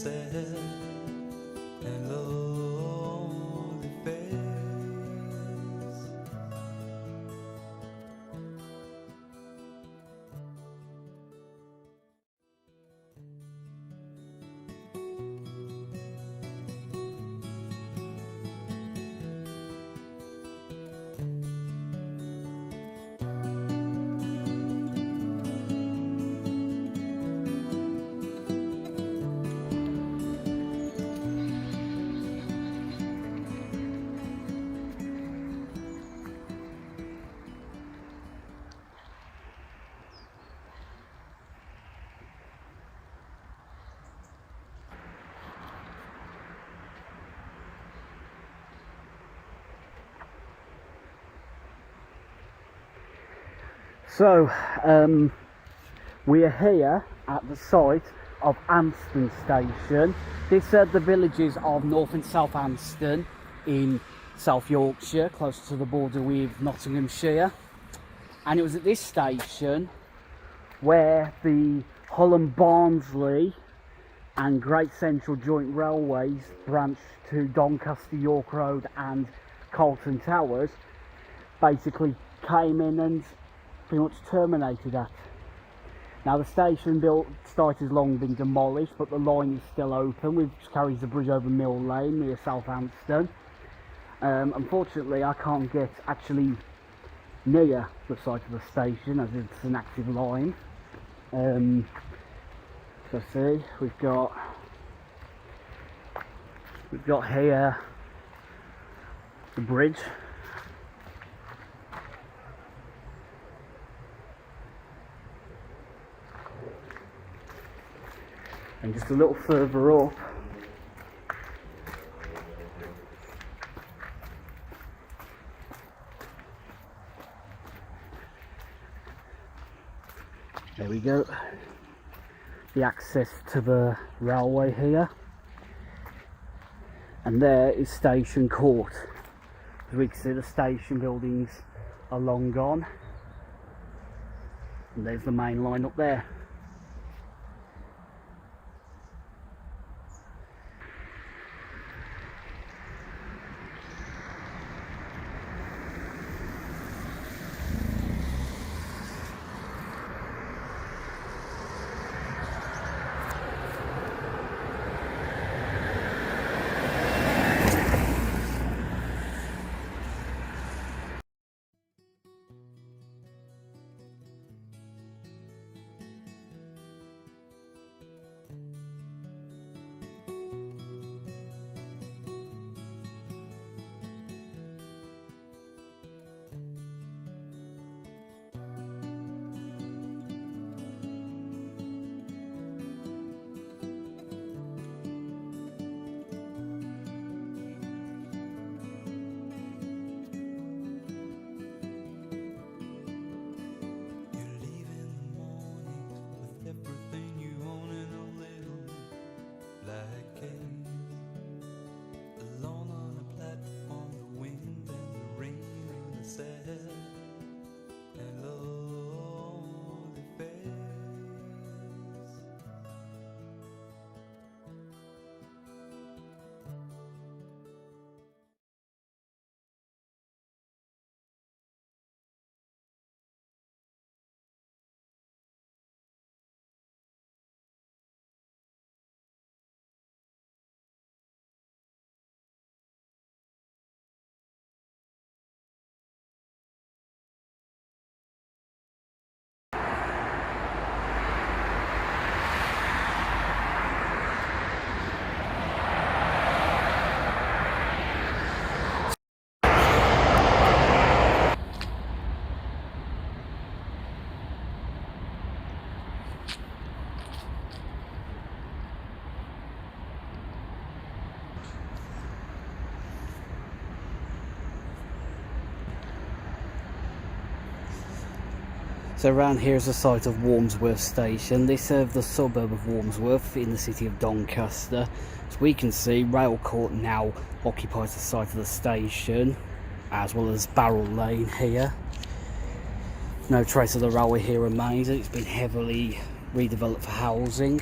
sad and lonely face. So, we are here at the site of Anston Station. This are the villages of North and South Anston in South Yorkshire, close to the border with Nottinghamshire. And it was at this station where the Hull and Barnsley and Great Central Joint Railways branched to Doncaster, York Road and Carlton Towers basically came in and pretty much terminated at. Now the station site has long been demolished, but the line is still open, which carries the bridge over Mill Lane near Southampton. Unfortunately I can't get actually near the site of the station as it's an active line. So see, we've got here the bridge. And just a little further up, there we go, the access to the railway here, and there is Station Court. As we can see, the station buildings are long gone, and there's the main line up there. So around here is the site of Warmsworth Station. They serve the suburb of Warmsworth in the city of Doncaster. As we can see, Rail Court now occupies the site of the station, as well as Barrel Lane here. No trace of the railway here remains. It's been heavily redeveloped for housing.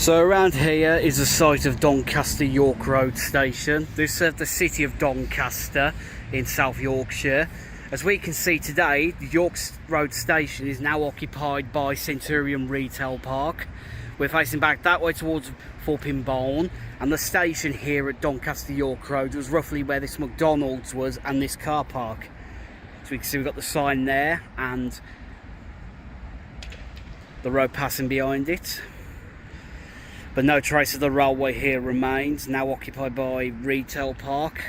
So around here is the site of Doncaster York Road Station. This is the city of Doncaster in South Yorkshire. As we can see today, the York Road Station is now occupied by Centurion Retail Park. We're facing back that way towards Thorpe-in-Balne, and the station here at Doncaster York Road was roughly where this McDonald's was and this car park. So we can see we've got the sign there and the road passing behind it. But no trace of the railway here remains, now occupied by Retail Park.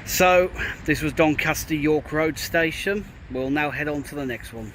So, this was Doncaster York Road Station. We'll now head on to the next one.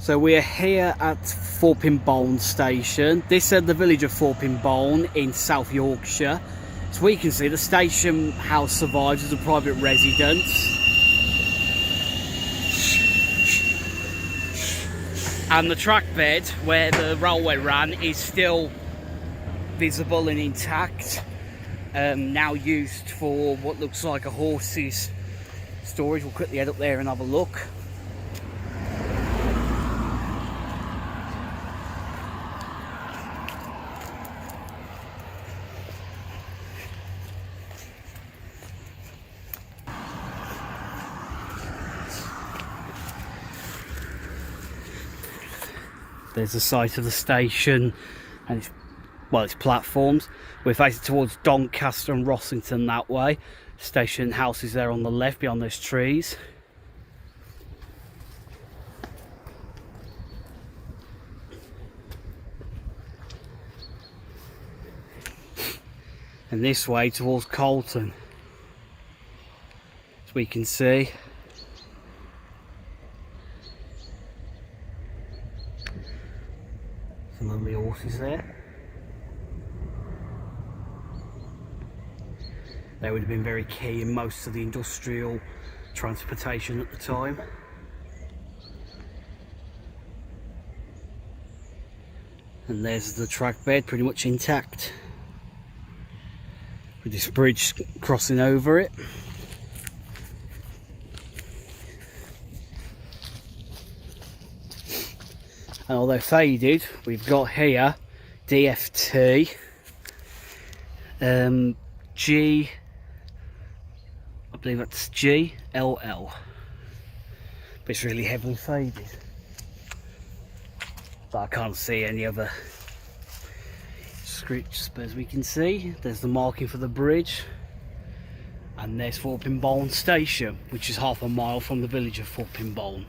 So we're here at Thorpe-in-Balne station. This is the village of Thorpe-in-Balne in South Yorkshire. As we can see, the station house survives as a private residence. And the track bed where the railway ran is still visible and intact. Now used for what looks like a horse's storage. We'll quickly head up there and have a look. There's the site of the station and its platforms. We're facing towards Doncaster and Rossington that way. Station house is there on the left beyond those trees. And this way towards Carlton, as we can see. Some lovely horses there. They would have been very key in most of the industrial transportation at the time. And there's the track bed, pretty much intact, with this bridge crossing over it. And although faded, we've got here DFT, G, I believe that's GLL, but it's really heavily faded. But I can't see any other scripts, but as we can see, there's the marking for the bridge, and there's Thorpe-in-Balne station, which is half a mile from the village of Thorpe-in-Balne.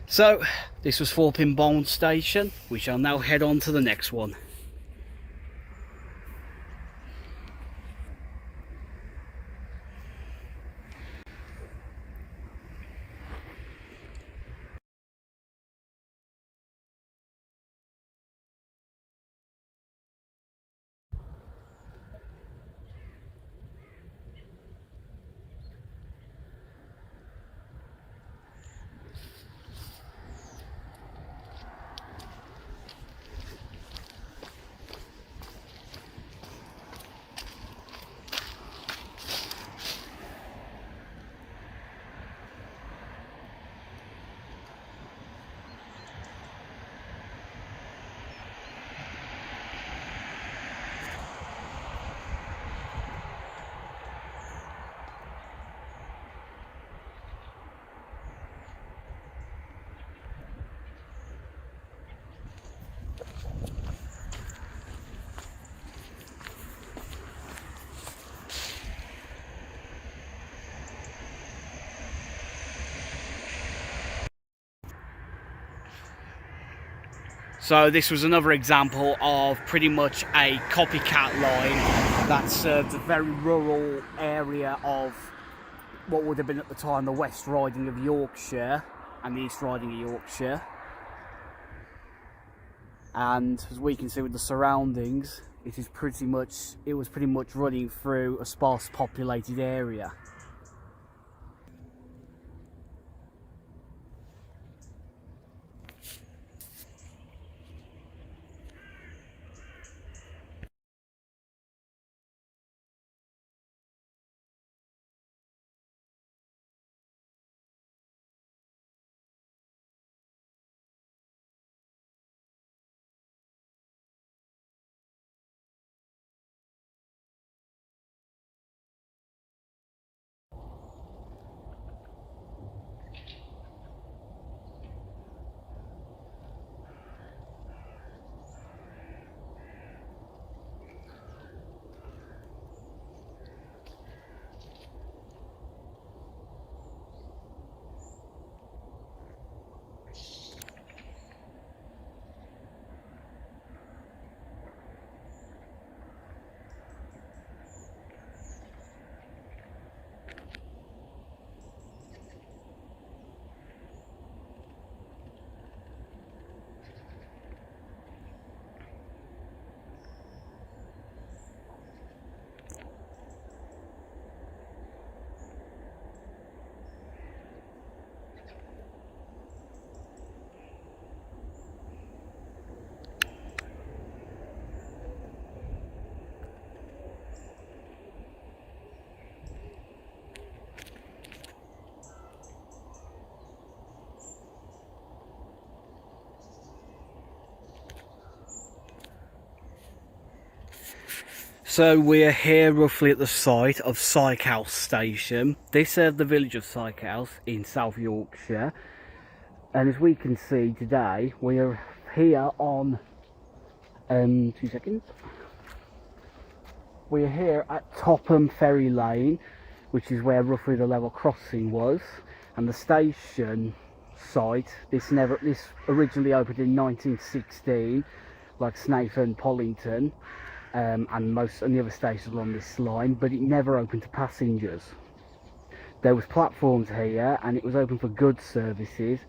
So, this was Thorpe-in-Balne station. We shall now head on to the next one. So this was another example of pretty much a copycat line that served a very rural area of what would have been at the time the West Riding of Yorkshire and the East Riding of Yorkshire. And as we can see with the surroundings, it was pretty much running through a sparse populated area. So we're here roughly at the site of Sykehouse Station. This served the village of Sykehouse in South Yorkshire. And as we can see today, we are here on 2 seconds. We're here at Topham Ferry Lane, which is where roughly the level crossing was. And the station site, this originally opened in 1916, like Snaith and Pollington. And most of the other stations along this line, but it never opened to passengers. There was platforms here and it was open for goods services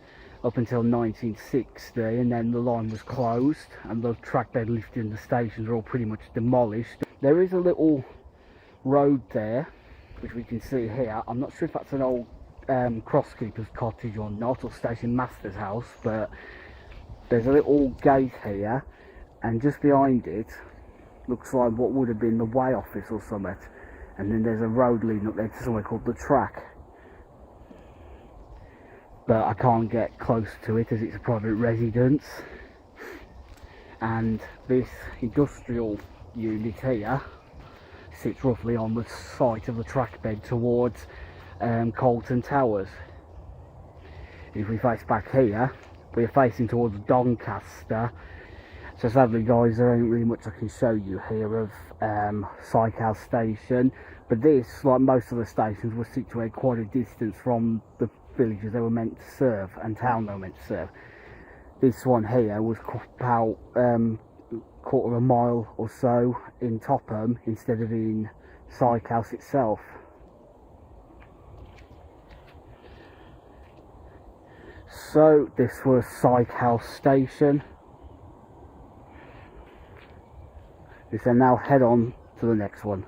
up until 1960, and then the line was closed and the track bed lifted and the stations were all pretty much demolished. There is a little road there which we can see here. I'm not sure if that's an old crosskeeper's cottage or not, or station master's house, but there's a little gate here, and just behind it looks like what would have been the way office or something, and then there's a road leading up there to somewhere called the track, but I can't get close to it as it's a private residence. And this industrial unit here sits roughly on the site of the track bed towards Carlton Towers. If we face back here, we're facing towards Doncaster. So sadly guys, there ain't really much I can show you here of Sykehouse Station, but this, like most of the stations, was situated quite a distance from the villages they were meant to serve and town they were meant to serve. This one here was about quarter of a mile or so in Topham instead of in Sykehouse itself. So this was Sykehouse Station. We can now head on to the next one.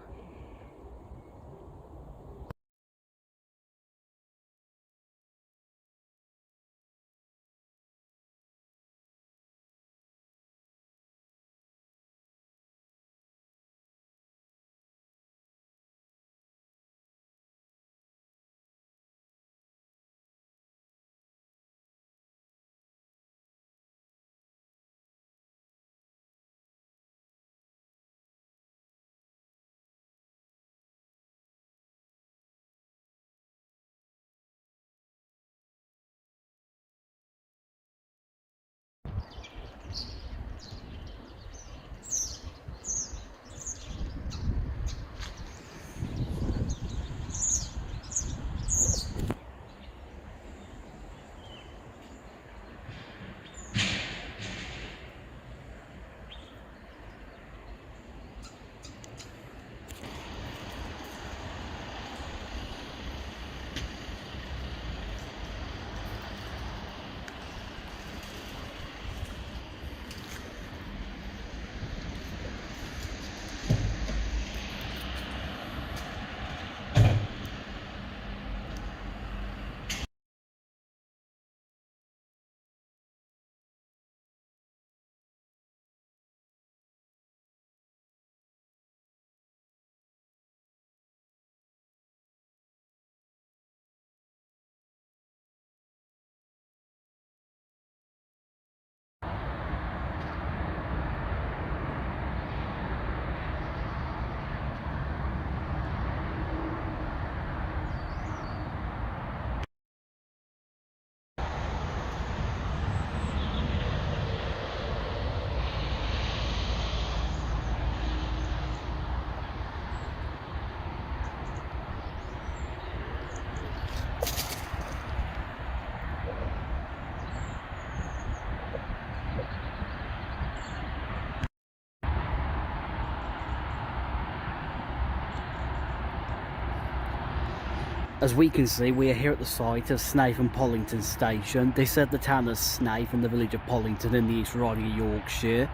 As we can see, we are here at the site of Snaith and Pollington Station. They serve the town of Snaith and the village of Pollington in the East Riding of Yorkshire.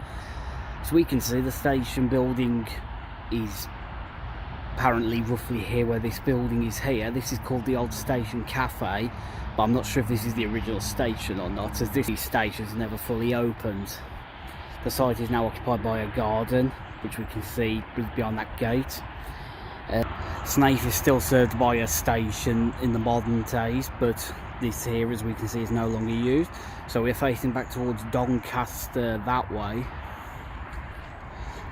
So we can see the station building is apparently roughly here where this building is here. This is called the Old Station Cafe, but I'm not sure if this is the original station or not, as this station is never fully opened. The site is now occupied by a garden, which we can see beyond that gate. Snaith is still served by a station in the modern days, but this here, as we can see, is no longer used. So we're facing back towards Doncaster that way.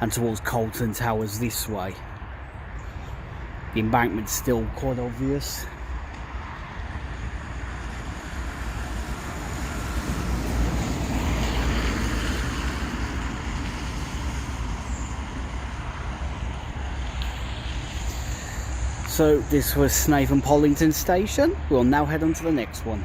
and towards Carlton Towers this way. The embankment's still quite obvious. So this was Snaith and Pollington Station. We'll now head on to the next one.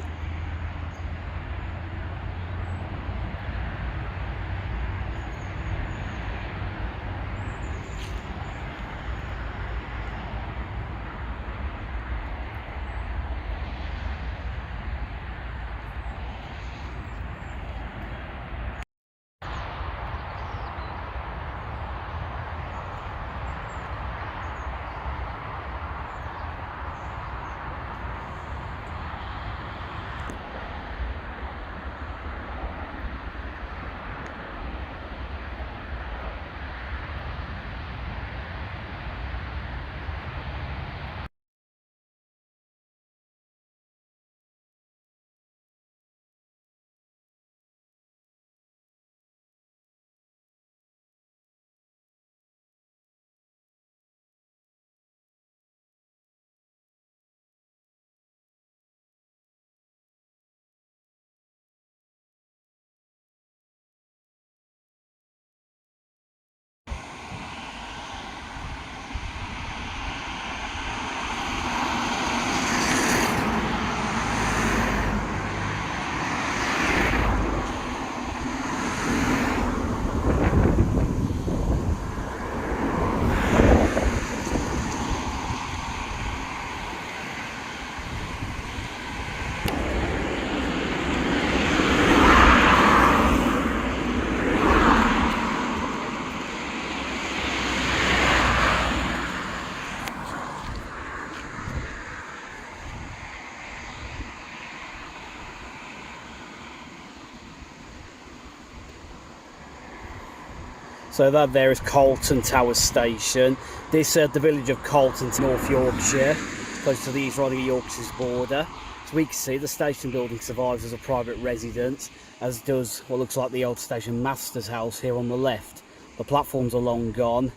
So that there is Carlton Towers Station. This the village of Carlton, North Yorkshire, close to the East Riding of Yorkshire's border. As we can see, the station building survives as a private residence, as does what looks like the old station master's house here on the left. The platforms are long gone.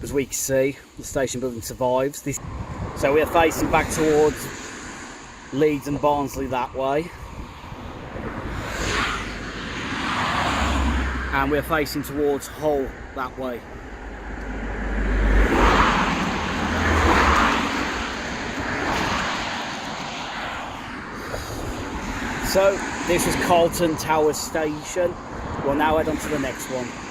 As we can see, the station building survives. So we are facing back towards Leeds and Barnsley that way. And we're facing towards Hull that way. So this is Carlton Towers Station. We'll now head on to the next one.